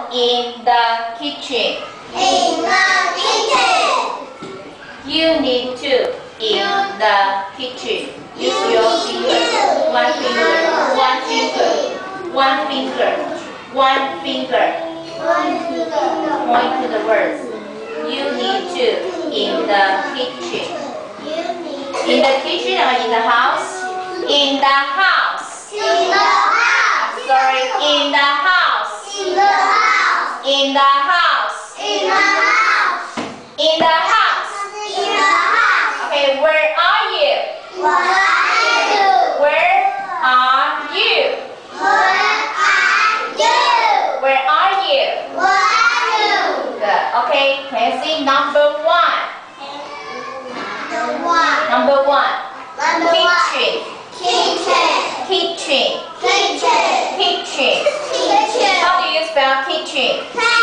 In the kitchen. In the kitchen. You need to. In the kitchen. Use your finger. One finger. One finger. One finger. One finger. Point to the words. You need to. In the kitchen. In the kitchen or in the house? In the house. In the house. Sorry, in the house. In the house. In the house. In the house. In the house. In the house. Okay, where are you? Where are you? Where are you? Where are you? Where are you? Where are you? Good. Okay, can you see number one? Number one. Number one. Number one. Kitchen. Kitchen. Kitchen. Kitchen. Kitchen. Kitchen. How do you spell kitchen?